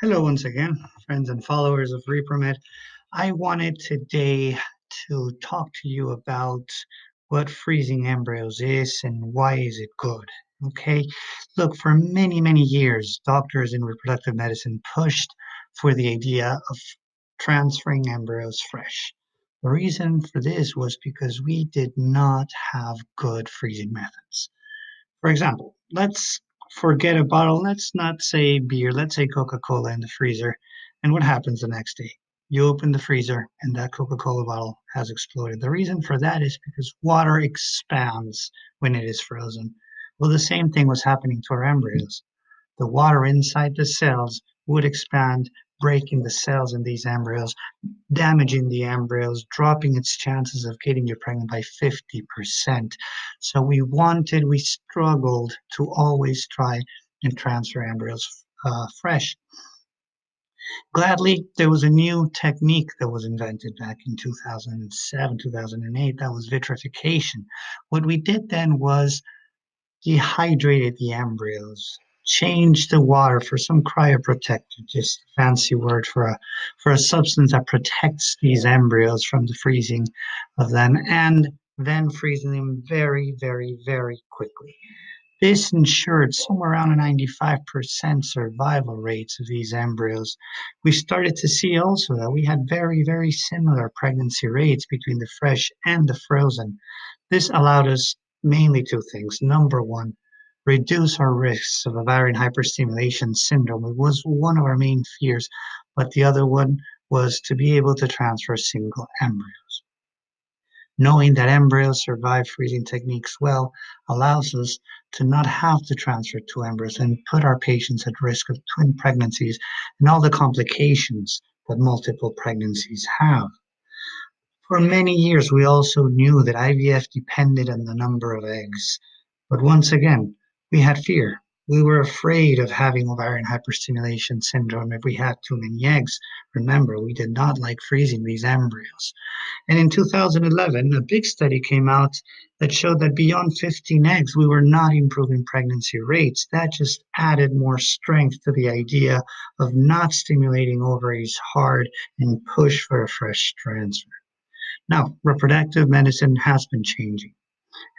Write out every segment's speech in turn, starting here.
Hello once again, friends and followers of ReproMed. I wanted today to talk to you about what freezing embryos is and why is it good. Okay, look, for many, many years, doctors in reproductive medicine pushed for the idea of transferring embryos fresh. The reason for this was because we did not have good freezing methods. For example, let's forget a bottle. Let's not say beer. Let's say Coca-Cola in the freezer. And what happens the next day? You open the freezer and that Coca-Cola bottle has exploded. The reason for that is because water expands when it is frozen. Well, the same thing was happening to our embryos. The water inside the cells would expand, breaking the cells in these embryos, damaging the embryos, dropping its chances of getting you pregnant by 50%. So we struggled to always try and transfer embryos fresh. Gladly, there was a new technique that was invented back in 2007, 2008. That was vitrification. What we did then was dehydrated the embryos, changed the water for some cryoprotector, just a fancy word for a substance that protects these embryos from the freezing of them, and then freezing them very, very, very quickly. This ensured somewhere around a 95% survival rates of these embryos. We started to see also that we had very, very similar pregnancy rates between the fresh and the frozen. This allowed us mainly two things. Number one, reduce our risks of ovarian hyperstimulation syndrome. It was one of our main fears, but the other one was to be able to transfer single embryos. Knowing that embryos survive freezing techniques well allows us to not have to transfer two embryos and put our patients at risk of twin pregnancies and all the complications that multiple pregnancies have. For many years, we also knew that IVF depended on the number of eggs. But once again, we had fear. We were afraid of having ovarian hyperstimulation syndrome if we had too many eggs. Remember, we did not like freezing these embryos. And in 2011, a big study came out that showed that beyond 15 eggs, we were not improving pregnancy rates. That just added more strength to the idea of not stimulating ovaries hard and push for a fresh transfer. Now, reproductive medicine has been changing.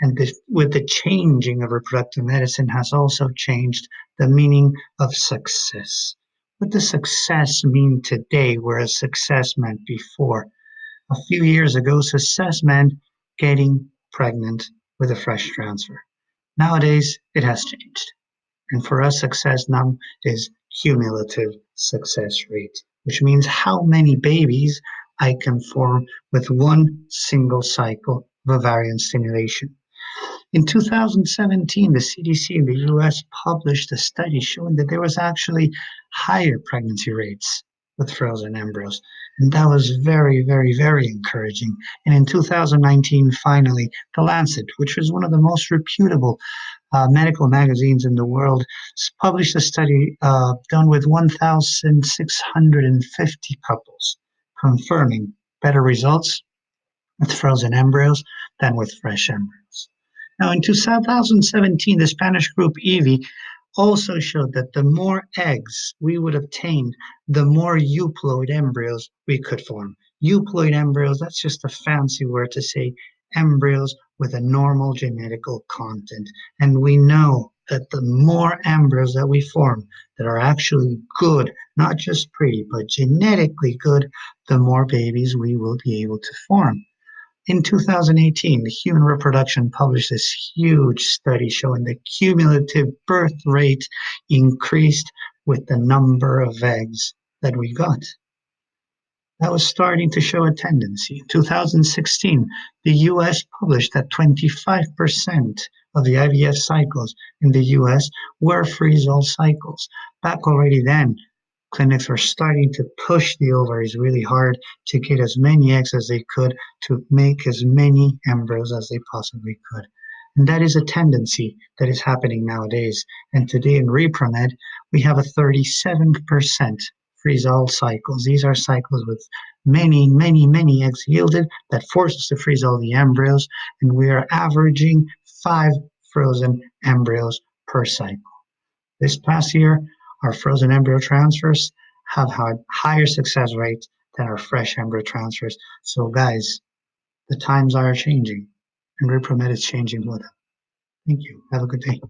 And with the changing of reproductive medicine has also changed the meaning of success. What does success mean today, whereas success meant before? A few years ago, success meant getting pregnant with a fresh transfer. Nowadays, it has changed. And for us, success now is cumulative success rate, which means how many babies I can form with one single cycle of ovarian stimulation. In 2017, the CDC in the US published a study showing that there was actually higher pregnancy rates with frozen embryos. And that was very, very, very encouraging. And in 2019, finally, The Lancet, which was one of the most reputable medical magazines in the world, published a study done with 1,650 couples, confirming better results with frozen embryos than with fresh embryos. Now, in 2017, the Spanish group EVI also showed that the more eggs we would obtain, the more euploid embryos we could form. Euploid embryos, that's just a fancy word to say embryos with a normal genetical content. And we know that the more embryos that we form that are actually good, not just pretty, but genetically good, the more babies we will be able to form. In 2018, the Human Reproduction published this huge study showing the cumulative birth rate increased with the number of eggs that we got. That was starting to show a tendency. In 2016, the US published that 25% of the IVF cycles in the US were freeze-all cycles. Back already then, clinics were starting to push the ovaries really hard to get as many eggs as they could to make as many embryos as they possibly could. And that is a tendency that is happening nowadays. And today in ReproMed, we have a 37% freeze-all cycles. These are cycles with many, many, many eggs yielded that force us to freeze all the embryos. And we are averaging 5 frozen embryos per cycle. This past year, our frozen embryo transfers have had higher success rates than our fresh embryo transfers. So guys, the times are changing and ReproMed is changing with them. Thank you. Have a good day.